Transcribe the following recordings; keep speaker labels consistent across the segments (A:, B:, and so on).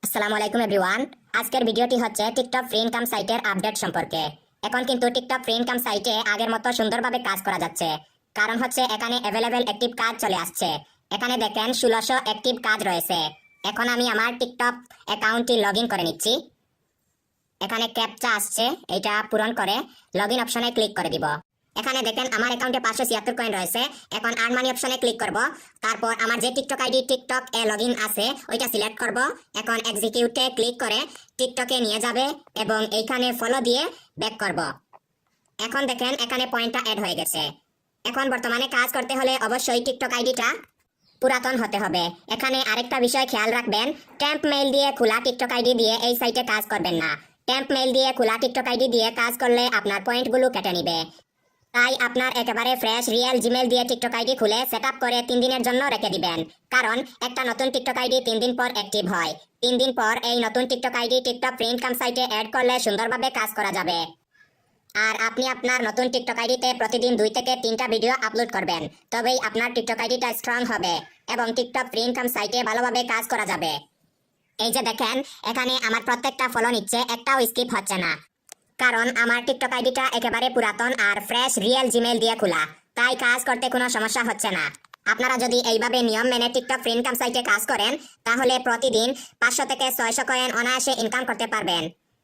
A: আসসালামু আলাইকুম এভরিওয়ান। আজকের ভিডিওটি হচ্ছে টিকটক ফ্রি ইনকাম সাইটের আপডেট সম্পর্কে। এখন কিন্তু টিকটক ফ্রি ইনকাম সাইটে আগের মতো সুন্দরভাবে কাজ করা যাচ্ছে, কারণ হচ্ছে এখানে অ্যাভেলেবেল অ্যাক্টিভ কাজ চলে আসছে। এখানে দেখেন 1600 অ্যাক্টিভ কাজ রয়েছে। এখন আমি আমার টিকটক অ্যাকাউন্টটি লগ ইন করে নিচ্ছি। এখানে ক্যাপচা আসছে, এটা পূরণ করে লগ ইন অপশনে ক্লিক করে দিব। এখানে দেখেন আমার অ্যাকাউন্টে 576 কয়েন রয়েছে। এখন আর্ন মানি অপশনে ক্লিক করব। তারপর আমার যে TikTok ID TikTok A log in আছে ওইটা সিলেক্ট করব। এখন এক্সিকিউটে ক্লিক করে টিকটকে নিয়ে যাবে এবং এইখানে ফলো দিয়ে ব্যাক করব। এখন দেখেন এখানে পয়েন্টটা অ্যাড হয়ে গেছে। এখন বর্তমানে কাজ করতে হলে অবশ্যই টিকটক আইডিটা পুরাতন হতে হবে। এখানে আরেকটা বিষয় খেয়াল রাখবেন, ট্যাম্প মেইল দিয়ে খোলা টিকটক আইডি দিয়ে এই সাইটে কাজ করবেন না। ট্যাম্প মেইল দিয়ে খোলা টিকটক আইডি দিয়ে কাজ করলে আপনার পয়েন্টগুলো কেটে নিবে। তাই আপনার একেবারে ফ্রেশ রিয়েল জিমেল দিয়ে টিকটক আইডি খুলে সেটআপ করে 3 দিনের জন্য রেখে দিবেন, কারণ একটা নতুন টিকটক আইডি 3 দিন পর অ্যাক্টিভ হয়। 3 দিন পর এই নতুন TikTok ID TikTok free income সাইটে অ্যাড করলে সুন্দরভাবে কাজ করা যাবে। আর আপনি আপনার নতুন টিকটক আইডিতে প্রতিদিন 2 থেকে 3টা ভিডিও আপলোড করবেন, তবেই আপনার টিকটক আইডিটা স্ট্রং হবে এবং টিকটক ফ্রি ইনকাম সাইটে ভালোভাবে কাজ করা যাবে। এই যে দেখেন এখানে আমার প্রত্যেকটা ফলো নিচ্ছে, একটাও স্কিপ হচ্ছে না, কারণ আমার টিকটক আইডিটা একেবারে পুরাতন আর ফ্রেশ রিয়েল জিমেল দিয়ে খোলা, তাই কাজ করতে কোনো সমস্যা হচ্ছে না। আপনারা যদি এইভাবে নিয়ম মেনে টিকটক ফ্রি ইনকাম সাইটে কাজ করেন তাহলে প্রতিদিন 500 থেকে 600 কয়েন অনায়াসে ইনকাম করতে পারবেন।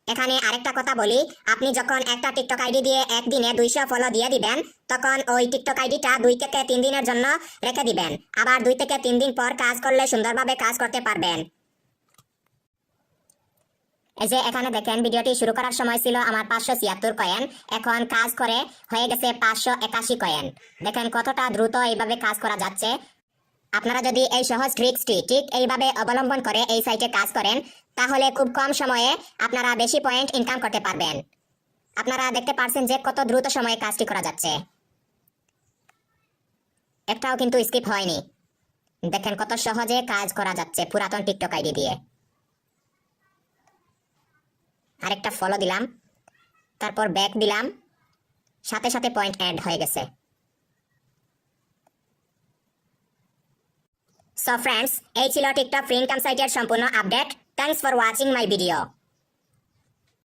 A: এখানে আরেকটা কথা বলি, আপনি যখন একটা টিকটক আইডি দিয়ে একদিনে 200 ফলো দিয়ে দিবেন, তখন ওই টিকটক আইডিটা 2 থেকে 3 দিনের জন্য রেখে দিবেন। আবার 2 থেকে 3 দিন পর কাজ করলে সুন্দরভাবে কাজ করতে পারবেন। এই যে এখানে দেখেন ভিডিওটি শুরু করার সময় ছিল আমার 576 কয়েন, এখন কাজ করে হয়ে গেছে 581 কয়েন। দেখেন কতটা দ্রুত এইভাবে কাজ করা যাচ্ছে। আপনারা যদি এই সহজ ট্রিক্সটি ঠিক এইভাবে অবলম্বন করে এই সাইটে কাজ করেন তাহলে খুব কম সময়ে আপনারা বেশি পয়েন্ট ইনকাম করতে পারবেন। আপনারা দেখতে পারছেন যে কত দ্রুত সময়ে কাজটি করা যাচ্ছে, একটাও কিন্তু স্কিপ হয়নি। দেখেন কত সহজে কাজ করা যাচ্ছে পুরাতন টিকটক আইডি দিয়ে। আরেকটা ফলো দিলাম, তারপর ব্যাক দিলাম, সাথে সাথে পয়েন্ট অ্যাড হয়ে গেছে। সো ফ্রেন্ডস, এই ছিল টিকটক ফ্রি ইনকাম সাইটের সম্পূর্ণ update. Thanks for watching my video.